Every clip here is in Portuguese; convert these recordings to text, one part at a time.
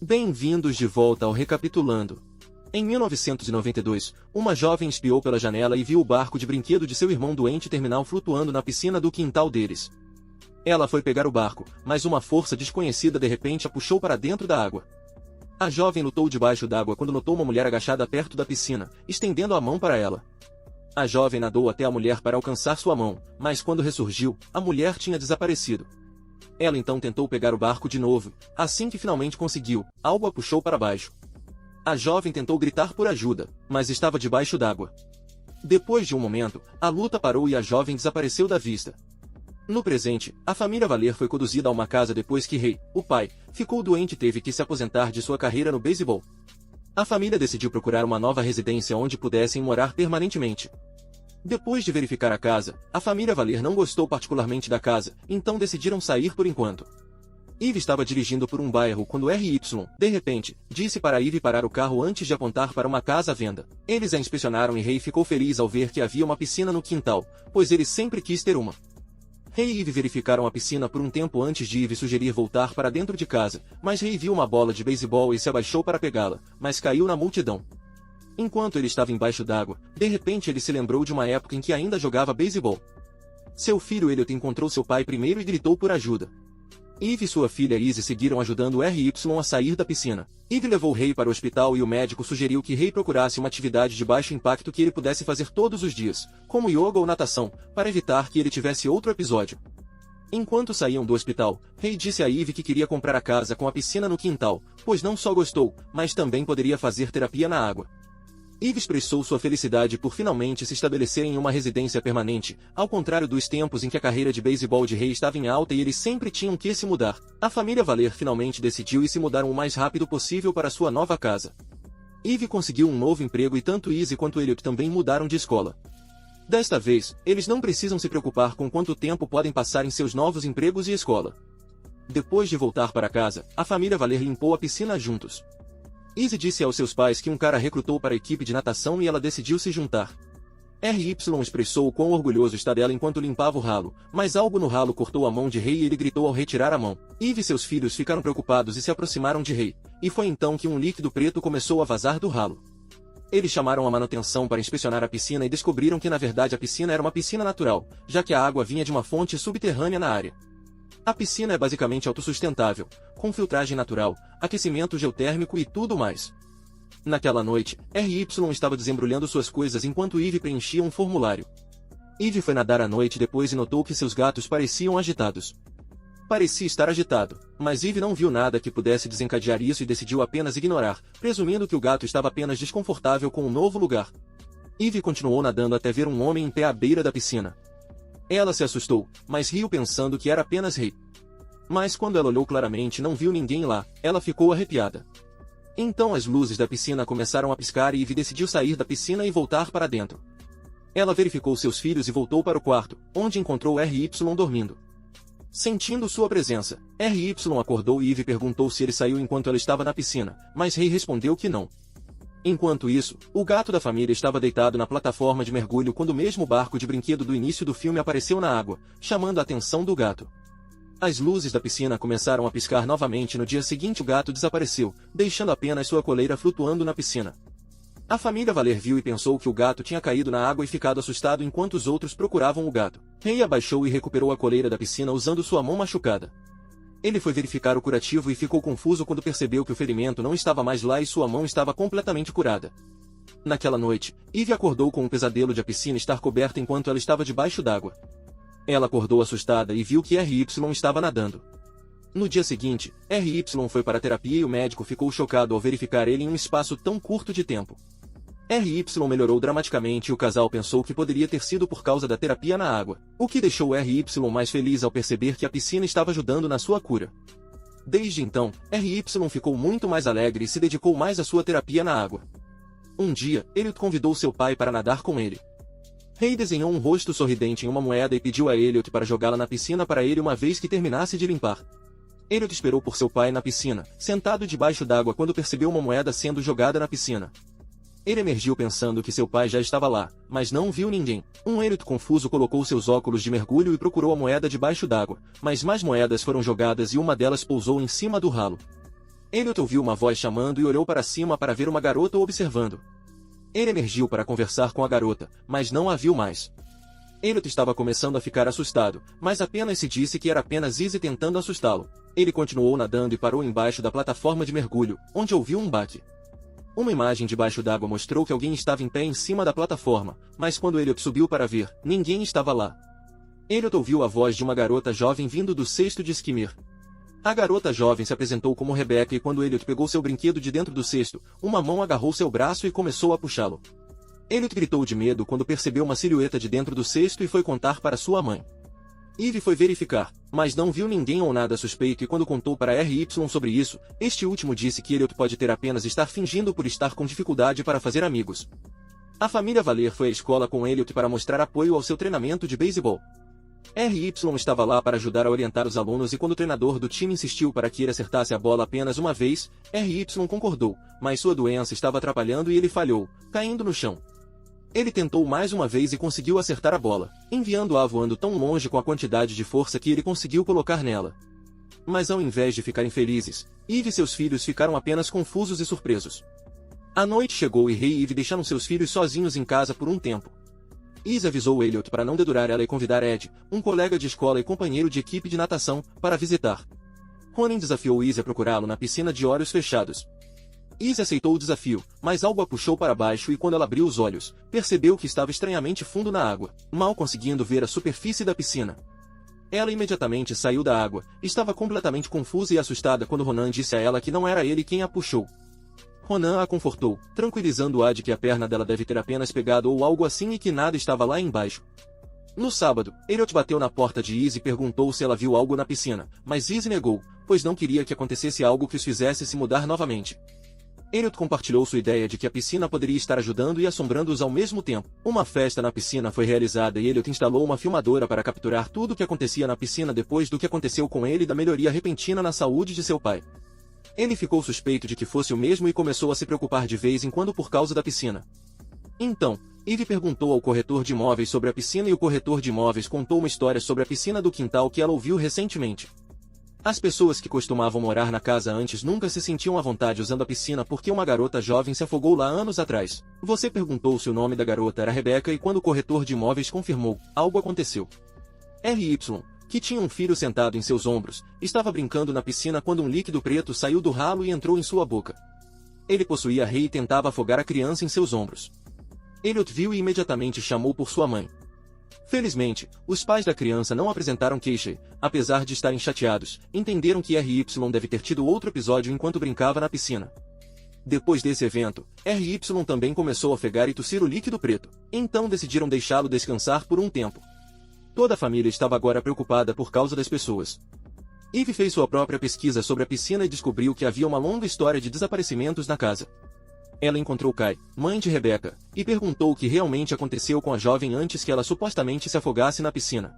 Bem-vindos de volta ao Recapitulando. Em 1992, uma jovem espiou pela janela e viu o barco de brinquedo de seu irmão doente terminal flutuando na piscina do quintal deles. Ela foi pegar o barco, mas uma força desconhecida de repente a puxou para dentro da água. A jovem lutou debaixo d'água quando notou uma mulher agachada perto da piscina, estendendo a mão para ela. A jovem nadou até a mulher para alcançar sua mão, mas quando ressurgiu, a mulher tinha desaparecido. Ela então tentou pegar o barco de novo, assim que finalmente conseguiu, algo a puxou para baixo. A jovem tentou gritar por ajuda, mas estava debaixo d'água. Depois de um momento, a luta parou e a jovem desapareceu da vista. No presente, a família Valer foi conduzida a uma casa depois que Ray, o pai, ficou doente e teve que se aposentar de sua carreira no beisebol. A família decidiu procurar uma nova residência onde pudessem morar permanentemente. Depois de verificar a casa, a família Valer não gostou particularmente da casa, então decidiram sair por enquanto. Eve estava dirigindo por um bairro quando RY, de repente, disse para Eve parar o carro antes de apontar para uma casa à venda. Eles a inspecionaram e Ray ficou feliz ao ver que havia uma piscina no quintal, pois ele sempre quis ter uma. Ray e Eve verificaram a piscina por um tempo antes de Eve sugerir voltar para dentro de casa, mas Ray viu uma bola de beisebol e se abaixou para pegá-la, mas caiu na multidão. Enquanto ele estava embaixo d'água, de repente ele se lembrou de uma época em que ainda jogava beisebol. Seu filho Elliot encontrou seu pai primeiro e gritou por ajuda. Eve e sua filha Izzy seguiram ajudando RY a sair da piscina. Eve levou Ray para o hospital e o médico sugeriu que Ray procurasse uma atividade de baixo impacto que ele pudesse fazer todos os dias, como yoga ou natação, para evitar que ele tivesse outro episódio. Enquanto saíam do hospital, Ray disse a Eve que queria comprar a casa com a piscina no quintal, pois não só gostou, mas também poderia fazer terapia na água. Eve expressou sua felicidade por finalmente se estabelecer em uma residência permanente, ao contrário dos tempos em que a carreira de beisebol de Ray estava em alta e eles sempre tinham que se mudar. A família Valer finalmente decidiu e se mudaram o mais rápido possível para sua nova casa. Eve conseguiu um novo emprego e tanto Izzy quanto Elliot também mudaram de escola. Desta vez, eles não precisam se preocupar com quanto tempo podem passar em seus novos empregos e escola. Depois de voltar para casa, a família Valer limpou a piscina juntos. Izzy disse aos seus pais que um cara recrutou para a equipe de natação e ela decidiu se juntar. RY expressou o quão orgulhoso está dela enquanto limpava o ralo, mas algo no ralo cortou a mão de Ray e ele gritou ao retirar a mão. Eve e seus filhos ficaram preocupados e se aproximaram de Ray, e foi então que um líquido preto começou a vazar do ralo. Eles chamaram a manutenção para inspecionar a piscina e descobriram que na verdade a piscina era uma piscina natural, já que a água vinha de uma fonte subterrânea na área. A piscina é basicamente autossustentável, com filtragem natural, aquecimento geotérmico e tudo mais. Naquela noite, RY estava desembrulhando suas coisas enquanto Eve preenchia um formulário. Eve foi nadar à noite depois e notou que seus gatos pareciam agitados. Parecia estar agitado, mas Eve não viu nada que pudesse desencadear isso e decidiu apenas ignorar, presumindo que o gato estava apenas desconfortável com o novo lugar. Eve continuou nadando até ver um homem em pé à beira da piscina. Ela se assustou, mas riu pensando que era apenas Ray. Mas quando ela olhou claramente e não viu ninguém lá, ela ficou arrepiada. Então as luzes da piscina começaram a piscar e Eve decidiu sair da piscina e voltar para dentro. Ela verificou seus filhos e voltou para o quarto, onde encontrou RY dormindo. Sentindo sua presença, RY acordou e Eve perguntou se ele saiu enquanto ela estava na piscina, mas Ray respondeu que não. Enquanto isso, o gato da família estava deitado na plataforma de mergulho quando o mesmo barco de brinquedo do início do filme apareceu na água, chamando a atenção do gato. As luzes da piscina começaram a piscar novamente e no dia seguinte o gato desapareceu, deixando apenas sua coleira flutuando na piscina. A família Valer viu e pensou que o gato tinha caído na água e ficado assustado enquanto os outros procuravam o gato. Ray abaixou e recuperou a coleira da piscina usando sua mão machucada. Ele foi verificar o curativo e ficou confuso quando percebeu que o ferimento não estava mais lá e sua mão estava completamente curada. Naquela noite, Eve acordou com um pesadelo de a piscina estar coberta enquanto ela estava debaixo d'água. Ela acordou assustada e viu que RY estava nadando. No dia seguinte, RY foi para a terapia e o médico ficou chocado ao verificar ele em um espaço tão curto de tempo. RY melhorou dramaticamente e o casal pensou que poderia ter sido por causa da terapia na água, o que deixou RY mais feliz ao perceber que a piscina estava ajudando na sua cura. Desde então, RY ficou muito mais alegre e se dedicou mais à sua terapia na água. Um dia, Elliot convidou seu pai para nadar com ele. Ray desenhou um rosto sorridente em uma moeda e pediu a Elliot para jogá-la na piscina para ele uma vez que terminasse de limpar. Elliot esperou por seu pai na piscina, sentado debaixo d'água quando percebeu uma moeda sendo jogada na piscina. Ele emergiu pensando que seu pai já estava lá, mas não viu ninguém. Um Elliot confuso colocou seus óculos de mergulho e procurou a moeda debaixo d'água, mas mais moedas foram jogadas e uma delas pousou em cima do ralo. Elliot ouviu uma voz chamando e olhou para cima para ver uma garota o observando. Ele emergiu para conversar com a garota, mas não a viu mais. Elliot estava começando a ficar assustado, mas apenas se disse que era apenas Izzy tentando assustá-lo. Ele continuou nadando e parou embaixo da plataforma de mergulho, onde ouviu um bate. Uma imagem debaixo d'água mostrou que alguém estava em pé em cima da plataforma, mas quando Elliot subiu para ver, ninguém estava lá. Elliot ouviu a voz de uma garota jovem vindo do cesto de Skimmer. A garota jovem se apresentou como Rebecca e quando Elliot pegou seu brinquedo de dentro do cesto, uma mão agarrou seu braço e começou a puxá-lo. Elliot gritou de medo quando percebeu uma silhueta de dentro do cesto e foi contar para sua mãe. Eve foi verificar, mas não viu ninguém ou nada suspeito e quando contou para RY sobre isso, este último disse que Elliot pode ter apenas estar fingindo por estar com dificuldade para fazer amigos. A família Valer foi à escola com Elliot para mostrar apoio ao seu treinamento de beisebol. RY estava lá para ajudar a orientar os alunos e quando o treinador do time insistiu para que ele acertasse a bola apenas uma vez, RY concordou, mas sua doença estava atrapalhando e ele falhou, caindo no chão. Ele tentou mais uma vez e conseguiu acertar a bola, enviando-a voando tão longe com a quantidade de força que ele conseguiu colocar nela. Mas ao invés de ficarem felizes, Eve e seus filhos ficaram apenas confusos e surpresos. A noite chegou e Ray e Eve deixaram seus filhos sozinhos em casa por um tempo. Izzy avisou Elliot para não dedurar ela e convidar Ed, um colega de escola e companheiro de equipe de natação, para visitar. Ronan desafiou Izzy a procurá-lo na piscina de olhos fechados. Izzy aceitou o desafio, mas algo a puxou para baixo e quando ela abriu os olhos, percebeu que estava estranhamente fundo na água, mal conseguindo ver a superfície da piscina. Ela imediatamente saiu da água, estava completamente confusa e assustada quando Ronan disse a ela que não era ele quem a puxou. Ronan a confortou, tranquilizando-a de que a perna dela deve ter apenas pegado ou algo assim e que nada estava lá embaixo. No sábado, Elliot bateu na porta de Izzy e perguntou se ela viu algo na piscina, mas Izzy negou, pois não queria que acontecesse algo que os fizesse se mudar novamente. Elliot compartilhou sua ideia de que a piscina poderia estar ajudando e assombrando-os ao mesmo tempo. Uma festa na piscina foi realizada e Elliot instalou uma filmadora para capturar tudo o que acontecia na piscina depois do que aconteceu com ele e da melhoria repentina na saúde de seu pai. Ele ficou suspeito de que fosse o mesmo e começou a se preocupar de vez em quando por causa da piscina. Então, Eve perguntou ao corretor de imóveis sobre a piscina e o corretor de imóveis contou uma história sobre a piscina do quintal que ela ouviu recentemente. As pessoas que costumavam morar na casa antes nunca se sentiam à vontade usando a piscina porque uma garota jovem se afogou lá anos atrás. Você perguntou se o nome da garota era Rebecca e quando o corretor de imóveis confirmou, algo aconteceu. RY, que tinha um filho sentado em seus ombros, estava brincando na piscina quando um líquido preto saiu do ralo e entrou em sua boca. Ele possuía Ray e tentava afogar a criança em seus ombros. Elliot viu e imediatamente chamou por sua mãe. Felizmente, os pais da criança não apresentaram queixa e, apesar de estarem chateados, entenderam que RY deve ter tido outro episódio enquanto brincava na piscina. Depois desse evento, RY também começou a ofegar e tossir o líquido preto, então decidiram deixá-lo descansar por um tempo. Toda a família estava agora preocupada por causa das pessoas. Eve fez sua própria pesquisa sobre a piscina e descobriu que havia uma longa história de desaparecimentos na casa. Ela encontrou Kai, mãe de Rebecca, e perguntou o que realmente aconteceu com a jovem antes que ela supostamente se afogasse na piscina.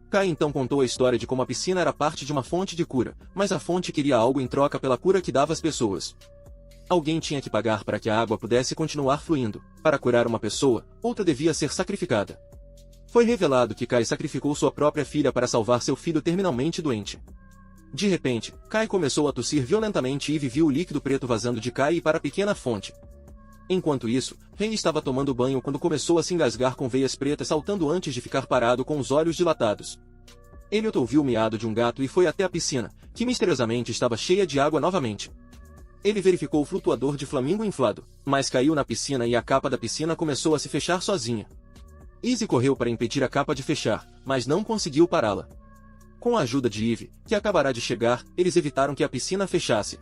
Kai então contou a história de como a piscina era parte de uma fonte de cura, mas a fonte queria algo em troca pela cura que dava às pessoas. Alguém tinha que pagar para que a água pudesse continuar fluindo. Para curar uma pessoa, outra devia ser sacrificada. Foi revelado que Kai sacrificou sua própria filha para salvar seu filho terminalmente doente. De repente, Kai começou a tossir violentamente e Eve viu o líquido preto vazando de Kai e para a pequena fonte. Enquanto isso, Ray estava tomando banho quando começou a se engasgar com veias pretas saltando antes de ficar parado com os olhos dilatados. Elliot ouviu o miado de um gato e foi até a piscina, que misteriosamente estava cheia de água novamente. Ele verificou o flutuador de flamingo inflado, mas caiu na piscina e a capa da piscina começou a se fechar sozinha. Izzy correu para impedir a capa de fechar, mas não conseguiu pará-la. Com a ajuda de Eve, que acabará de chegar, eles evitaram que a piscina fechasse.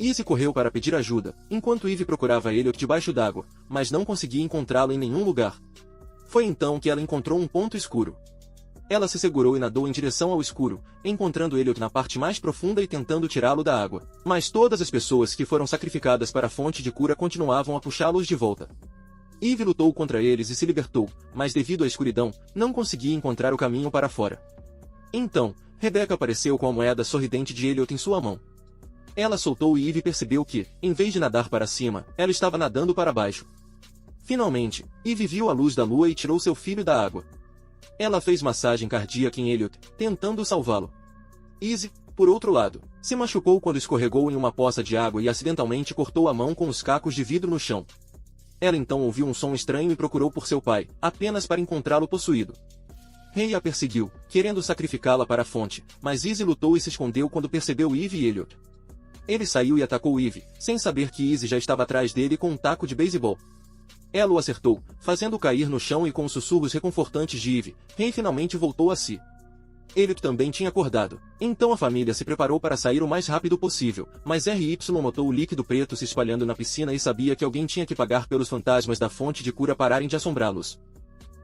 Izzy correu para pedir ajuda, enquanto Eve procurava Elliot debaixo d'água, mas não conseguia encontrá-lo em nenhum lugar. Foi então que ela encontrou um ponto escuro. Ela se segurou e nadou em direção ao escuro, encontrando Elliot na parte mais profunda e tentando tirá-lo da água. Mas todas as pessoas que foram sacrificadas para a fonte de cura continuavam a puxá-los de volta. Eve lutou contra eles e se libertou, mas devido à escuridão, não conseguia encontrar o caminho para fora. Então, Rebecca apareceu com a moeda sorridente de Elliot em sua mão. Ela soltou e Eve percebeu que, em vez de nadar para cima, ela estava nadando para baixo. Finalmente, Eve viu a luz da lua e tirou seu filho da água. Ela fez massagem cardíaca em Elliot, tentando salvá-lo. Izzy, por outro lado, se machucou quando escorregou em uma poça de água e acidentalmente cortou a mão com os cacos de vidro no chão. Ela então ouviu um som estranho e procurou por seu pai, apenas para encontrá-lo possuído. Ray a perseguiu, querendo sacrificá-la para a fonte, mas Izzy lutou e se escondeu quando percebeu Eve e Elliot. Ele saiu e atacou Eve, sem saber que Izzy já estava atrás dele com um taco de beisebol. Ela o acertou, fazendo-o cair no chão e com os sussurros reconfortantes de Eve, Ray finalmente voltou a si. Elliot também tinha acordado, então a família se preparou para sair o mais rápido possível, mas RY notou o líquido preto se espalhando na piscina e sabia que alguém tinha que pagar pelos fantasmas da fonte de cura pararem de assombrá-los.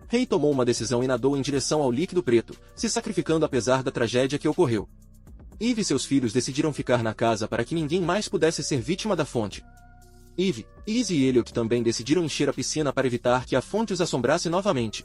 Ray tomou uma decisão e nadou em direção ao líquido preto, se sacrificando apesar da tragédia que ocorreu. Eve e seus filhos decidiram ficar na casa para que ninguém mais pudesse ser vítima da fonte. Eve, Izzy e Elliot também decidiram encher a piscina para evitar que a fonte os assombrasse novamente.